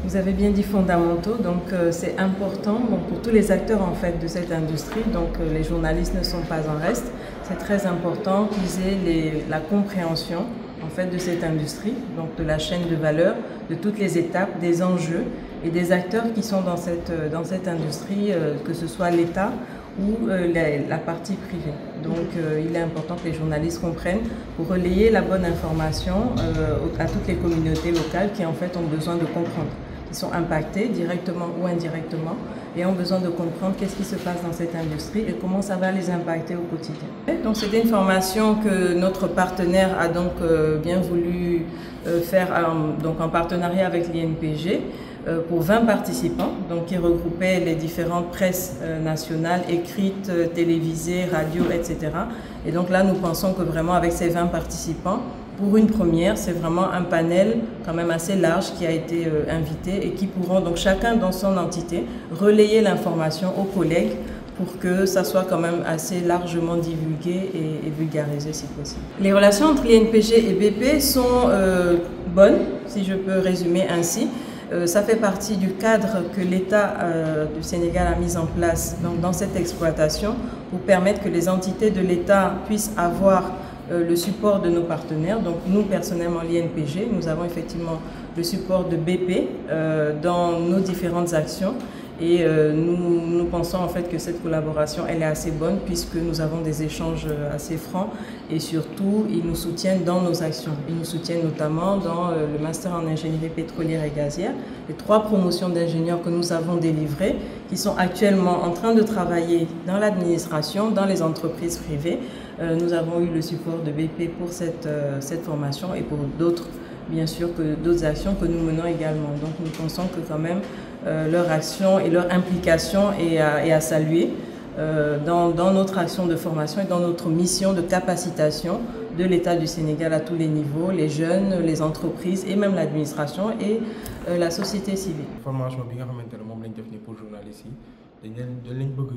Vous avez bien dit fondamentaux, donc c'est important pour tous les acteurs en fait de cette industrie, donc les journalistes ne sont pas en reste. C'est très important qu'ils aient la compréhension en fait de cette industrie, donc de la chaîne de valeur, de toutes les étapes, des enjeux et des acteurs qui sont dans cette industrie, que ce soit l'État ou la partie privée. Donc il est important que les journalistes comprennent pour relayer la bonne information à toutes les communautés locales qui en fait ont besoin de comprendre, qui sont impactés directement ou indirectement et ont besoin de comprendre qu'est-ce qui se passe dans cette industrie et comment ça va les impacter au quotidien. Donc c'était une formation que notre partenaire a donc bien voulu faire donc en partenariat avec l'INPG pour 20 participants, donc qui regroupaient les différentes presses nationales, écrites, télévisées, radio, etc. Et donc là, nous pensons que vraiment avec ces 20 participants, pour une première, c'est vraiment un panel quand même assez large qui a été invité et qui pourront donc chacun dans son entité relayer l'information aux collègues pour que ça soit quand même assez largement divulgué et vulgarisé si possible. Les relations entre l'INPG et BP sont bonnes, si je peux résumer ainsi. Ça fait partie du cadre que l'État du Sénégal a mis en place donc, dans cette exploitation pour permettre que les entités de l'État puissent avoir le support de nos partenaires. Donc nous, personnellement, l'INPG, nous avons effectivement le support de BP dans nos différentes actions. Et nous pensons en fait que cette collaboration elle est assez bonne puisque nous avons des échanges assez francs et surtout ils nous soutiennent dans nos actions. Ils nous soutiennent notamment dans le master en ingénierie pétrolière et gazière, les 3 promotions d'ingénieurs que nous avons délivrées qui sont actuellement en train de travailler dans l'administration, dans les entreprises privées. Nous avons eu le support de BP pour cette formation et pour d'autres, bien sûr, que d'autres actions que nous menons également. Donc nous pensons que quand même leur action et leur implication est à saluer dans notre action de formation et dans notre mission de capacitation de l'État du Sénégal à tous les niveaux, les jeunes, les entreprises et même l'administration et la société civile. Formation bi nga xamantene mom lañ def ni pour journalistes yi dañ leen bëgg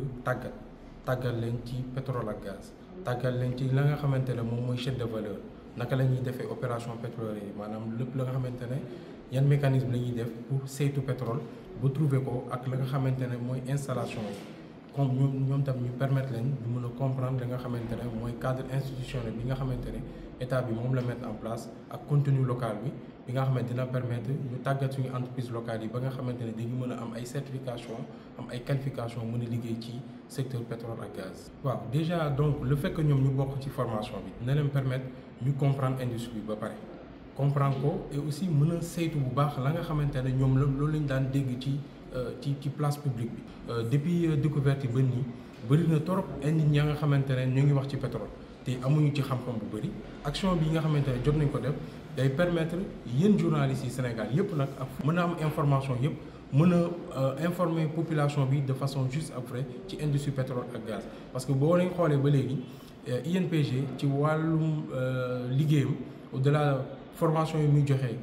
tàggat leen ci pétrole ak gaz tàggat leen ci la nga xamantene mom moy chaîne de valeur naka la ñuy defee opération pétrolière maanaam lépp la nga xamante ne yan mécanisme la ñuy def pour saytu pétrole ba trouver ko ak la nga xamante ne mooy installation yi comme ñoom tam ñu permettre leen ñu mën a comprendre la nga xamante ne mooy cadre institutionnel bi nga xamante ne état bi moom la mettre en place ak contenu local bi nga xamante dina permettre ñu tàggat suñu entreprise locale yi ba nga xamante ne dañu mën a am ay certification am ay qualification mën a liggéey ci secteur pétrole ak gaz. waaw déjà donc le fait que ñoom ñu bokk ci formation bi dina leen permettre ñu comprendre industrie bi ba pare comprendre ko et aussi mën a saytu bu baax la nga xamante ne ñoom loolu lañ daan dégg ci place publique bi. depuis découverte yi ba nii bëri na trop ay nit ñi nga xamante ne ñu ngi wax ci pétrole te amuñu ci xam-xam bu bëri action bi nga xamante ne jot nañ ko def day permettre yéen journalistes yi Sénégal yëpp nag ak mën a am information yëpp mën a informer population bi de façon juste après ci industrie pétrole ak gaz parce que boo leen xoolee ba léegi INPG ci wàllum liggéeyam au-delà formation yi muy joxe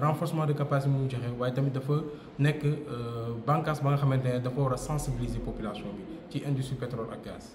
renforcement de capacité muy joxe waaye tamit dafa nekk bànqaas ba nga xamante ne dafa war a sensibiliser population bi ci industrie pétrole ak gaz.